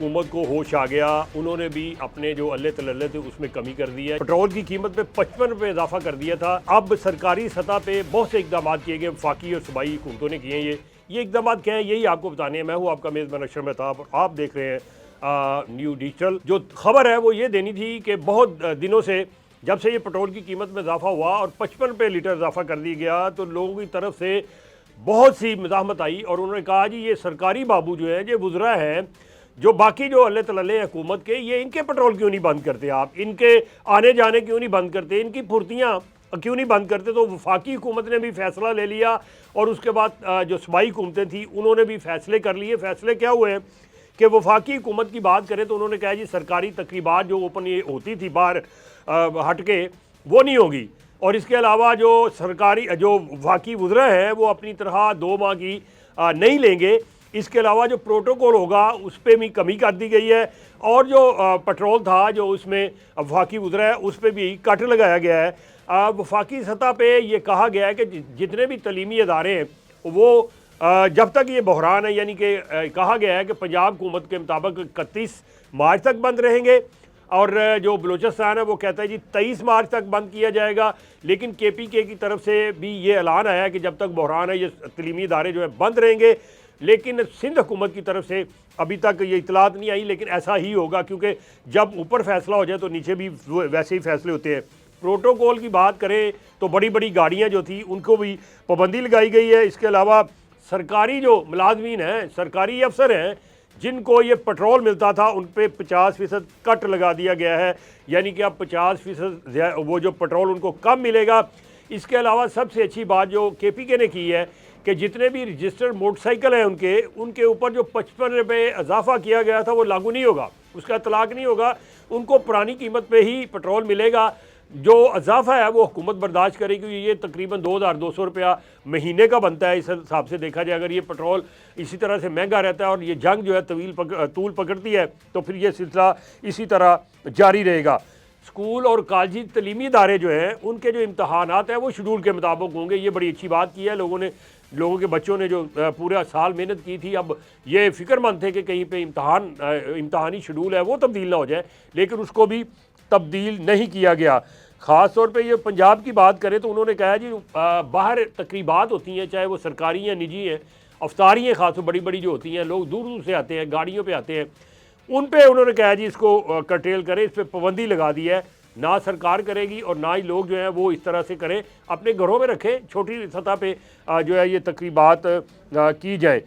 हुकूमत को होश आ गया, उन्होंने भी अपने जो अल्ले तलल्ले थे उसमें कमी कर दी है। पेट्रोल की कीमत पे 55 रुपये इजाफा कर दिया था। अब सरकारी सतह पे बहुत से इकदाम किए गए, वफाकी और सूबाई हुकूमतों ने किए हैं। ये इकदाम क्या है, यही आपको बताने हैं। मैं हूँ आपका मेज़बान अशरफ मेहताब, आप देख रहे हैं न्यू डिजिटल। जो खबर है वो ये देनी थी कि बहुत दिनों से जब से ये पेट्रोल की कीमत में इजाफा हुआ और 55 रुपये लीटर इजाफा कर दिया गया, तो लोगों की तरफ से बहुत सी मज़ाहमत आई और उन्होंने कहा जी ये सरकारी बाबू जो है, ये वुज़रा हैं, जो बाकी जो अल्ले तलल्ले हुकूमत के, ये इनके पेट्रोल क्यों नहीं बंद करते, आप इनके आने जाने क्यों नहीं बंद करते, इनकी फुर्तियाँ क्यों नहीं बंद करते। तो वफाकी हुकूमत ने भी फैसला ले लिया और उसके बाद जो सूबाई हुकूमतें थी उन्होंने भी फैसले कर लिए। फैसले क्या हुए कि वफाकी हुकूमत की बात करें तो उन्होंने कहा जी सरकारी तकरीबात जो ओपन ये होती थी बाहर हट के, वो नहीं होगी। और इसके अलावा जो सरकारी जो वफाकी वुज़रा हैं वो अपनी तरह 2 माह की नहीं लेंगे। इसके अलावा जो प्रोटोकॉल होगा उस पर भी कमी कर दी गई है और जो पेट्रोल था जो उसमें वफाकी वुज़रा है उस पर भी कट लगाया गया है। वफाकी सतह पे ये कहा गया है कि जितने भी तलीमी अदारे हैं वो जब तक ये बहरान है, यानी कि कहा गया है कि पंजाब हुकूमत के मुताबिक 31 मार्च तक बंद रहेंगे और जो बलूचिस्तान है वो कहता है जी 23 मार्च तक बंद किया जाएगा। लेकिन KPK की तरफ से भी ये ऐलान आया है कि जब तक बहरान है ये तलीमी इदारे जो है बंद रहेंगे। लेकिन सिंध हुकूमत की तरफ से अभी तक ये इतलात नहीं आई, लेकिन ऐसा ही होगा क्योंकि जब ऊपर फैसला हो जाए तो नीचे भी वैसे ही फैसले होते हैं। प्रोटोकॉल की बात करें तो बड़ी बड़ी गाड़ियाँ जो थी उनको भी पाबंदी लगाई गई है। इसके अलावा सरकारी जो मुलाजमीन हैं, सरकारी अफसर हैं, जिनको ये पेट्रोल मिलता था उन पे 50% कट लगा दिया गया है, यानी कि अब 50% वो जो पेट्रोल उनको कम मिलेगा। इसके अलावा सबसे अच्छी बात जो KPK ने की है कि जितने भी रजिस्टर्ड मोटरसाइकिल हैं उनके ऊपर जो 55 रुपये इजाफा किया गया था वो लागू नहीं होगा, उसका तलाक नहीं होगा, उनको पुरानी कीमत पे ही पेट्रोल मिलेगा। जो इजाफा है वो हुकूमत बर्दाश्त करेगी। ये तकरीबन 2200 रुपया महीने का बनता है। इस हिसाब से देखा जाए अगर ये पेट्रोल इसी तरह से महंगा रहता है और ये जंग जो है तूल पकड़ती है तो फिर ये सिलसिला इसी तरह जारी रहेगा। स्कूल और कॉलेजी तलीमी इदारे जो हैं उनके जो इम्तहानात हैं वो शेड्यूल के मुताबिक होंगे। ये बड़ी अच्छी बात की है। लोगों के बच्चों ने जो पूरा साल मेहनत की थी, अब ये फ़िक्रमंद थे कि कहीं पे इम्तहानी शेड्यूल है वो तब्दील ना हो जाए, लेकिन उसको भी तब्दील नहीं किया गया। ख़ास तौर पे ये पंजाब की बात करें तो उन्होंने कहा जी बाहर तकरीबात होती हैं, चाहे वो सरकारी या निजी हैं, अफ्तारियाँ ख़ास बड़ी बड़ी जो होती हैं, लोग दूर दूर से आते हैं, गाड़ियों पे आते हैं, उन पे उन्होंने कहा जी इसको कर्टेल करें, इस पर पाबंदी लगा दी है। ना सरकार करेगी और ना ही लोग जो हैं वो इस तरह से करें, अपने घरों में रखें, छोटी सतह पे जो है ये तकरीबात की जाए।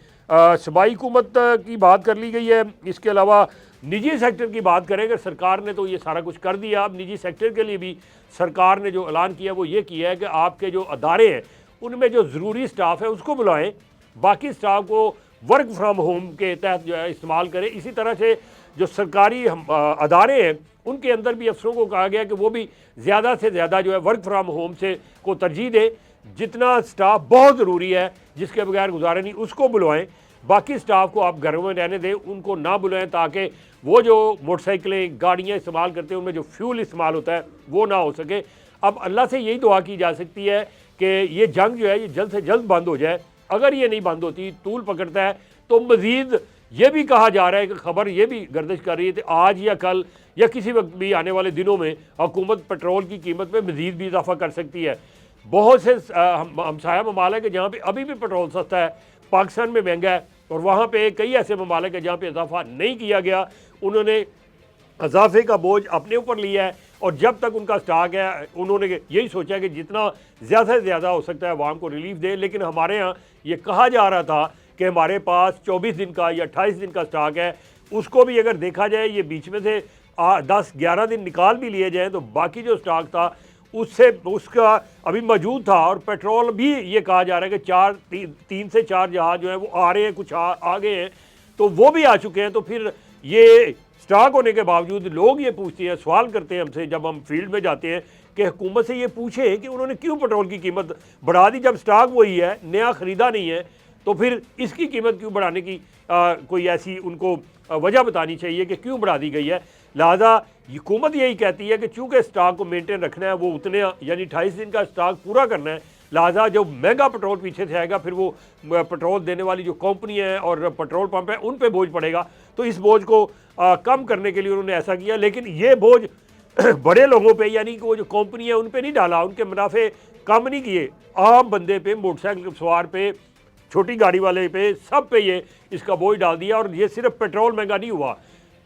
सूबाई हुकूमत की बात कर ली गई है। इसके अलावा निजी सेक्टर की बात करें, अगर सरकार ने तो ये सारा कुछ कर दिया। अब निजी सेक्टर के लिए भी सरकार ने जो ऐलान किया वो ये किया है कि आपके जो अदारे हैं उनमें जो ज़रूरी स्टाफ है उसको बुलाएं, बाकी स्टाफ को वर्क फ्राम होम के तहत जो है इस्तेमाल करें। इसी तरह से जो सरकारी अदारे हैं उनके अंदर भी अफसरों को कहा गया कि वो भी ज़्यादा से ज़्यादा जो है वर्क फ्राम होम से को तरजीह दें। जितना स्टाफ बहुत ज़रूरी है, जिसके बगैर गुजारा नहीं, उसको बुलवाएं, बाकी स्टाफ को आप घरों में रहने दें, उनको ना बुलाएं, ताकि वो जो मोटरसाइकिलें गाड़ियाँ इस्तेमाल करते हैं उनमें जो फ्यूल इस्तेमाल होता है वो ना हो सके। अब अल्लाह से यही दुआ की जा सकती है कि ये जंग जो है ये जल्द से जल्द बंद हो जाए। अगर ये नहीं बंद होती, तूल पकड़ता है, तो मज़ीद ये भी कहा जा रहा है कि खबर ये भी गर्दिश कर रही है कि आज या कल या किसी वक्त भी आने वाले दिनों में हुकूमत पेट्रोल की कीमत में मज़ीद भी इजाफा कर सकती है। बहुत से हमसाया ममालिक है जहाँ पे अभी भी पेट्रोल सस्ता है, पाकिस्तान में महंगा है, और वहाँ पे कई ऐसे ममालिक है जहाँ पे इजाफा नहीं किया गया, उन्होंने इजाफे का बोझ अपने ऊपर लिया है और जब तक उनका स्टॉक है उन्होंने यही सोचा कि जितना ज़्यादा से ज़्यादा हो सकता है आवाम को रिलीफ दे। लेकिन हमारे यहाँ ये कहा जा रहा था कि हमारे पास 24 दिन का या 28 दिन का स्टॉक है, उसको भी अगर देखा जाए ये बीच में से 10-11 दिन निकाल भी लिए जाएँ तो बाकी जो स्टॉक था उसका अभी मौजूद था। और पेट्रोल भी ये कहा जा रहा है कि 3 से 4 जहाज़ जो है वो आ रहे हैं, कुछ आ गए हैं, तो वो भी आ चुके हैं। तो फिर ये स्टॉक होने के बावजूद लोग ये पूछते हैं, सवाल करते हैं हमसे जब हम फील्ड में जाते हैं कि हुकूमत से ये पूछे कि उन्होंने क्यों पेट्रोल की कीमत बढ़ा दी, जब स्टॉक वही है, नया ख़रीदा नहीं है, तो फिर इसकी कीमत क्यों बढ़ाने की कोई ऐसी उनको वजह बतानी चाहिए कि क्यों बढ़ा दी गई है। लिहाजा हुकूमत यही कहती है कि चूँकि स्टॉक को मेंटेन रखना है, वो उतने यानी 28 दिन का स्टॉक पूरा करना है, लिहाजा जो महंगा पेट्रोल पीछे से आएगा फिर वो पेट्रोल देने वाली जो कंपनी है और पेट्रोल पंप है उन पे बोझ पड़ेगा। तो इस बोझ को कम करने के लिए उन्होंने ऐसा किया, लेकिन ये बोझ बड़े लोगों पे यानी कि वो जो कंपनी है उन पे नहीं डाला, उनके मुनाफे कम नहीं किए, आम बंदे पे, मोटरसाइकिल सवार पे, छोटी गाड़ी वाले पे, सब पे ये इसका बोझ डाल दिया। और ये सिर्फ पेट्रोल महंगा नहीं हुआ,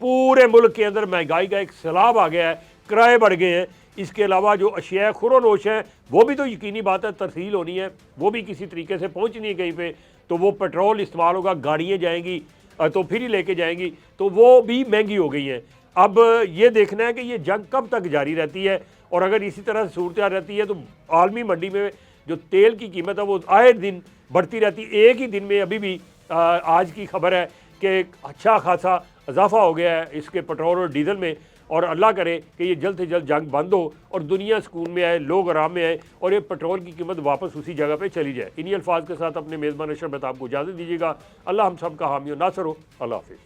पूरे मुल्क के अंदर महंगाई का एक सैलाब आ गया है, किराए बढ़ गए हैं। इसके अलावा जो अशिया खुरोनोश हैं वो भी तो यकीनी बात है तरसील होनी है, वो भी किसी तरीके से पहुँचनी है कहीं पे, तो वो पेट्रोल इस्तेमाल होगा, गाड़ियाँ जाएंगी तो फिर ही लेके जाएंगी, तो वो भी महंगी हो गई हैं। अब ये देखना है कि ये जंग कब तक जारी रहती है, और अगर इसी तरह सूरत रहती है तो आलमी मंडी में जो तेल की कीमत है वो आए दिन बढ़ती रहती है। एक ही दिन में अभी भी आज की खबर है कि अच्छा खासा इजाफा हो गया है इसके पेट्रोल और डीजल में, और अल्लाह करे कि ये जल्द से जल्द जंग बंद हो और दुनिया सुकून में आए, लोग आराम में आए और ये पेट्रोल की कीमत वापस उसी जगह पे चली जाए। इन्हीं अल्फाज के साथ अपने मेज़बान अशरफ मेहताब को इजाज़त दीजिएगा। अल्लाह हम सब का हामी और नासर हो। अल्लाह हाफिज़।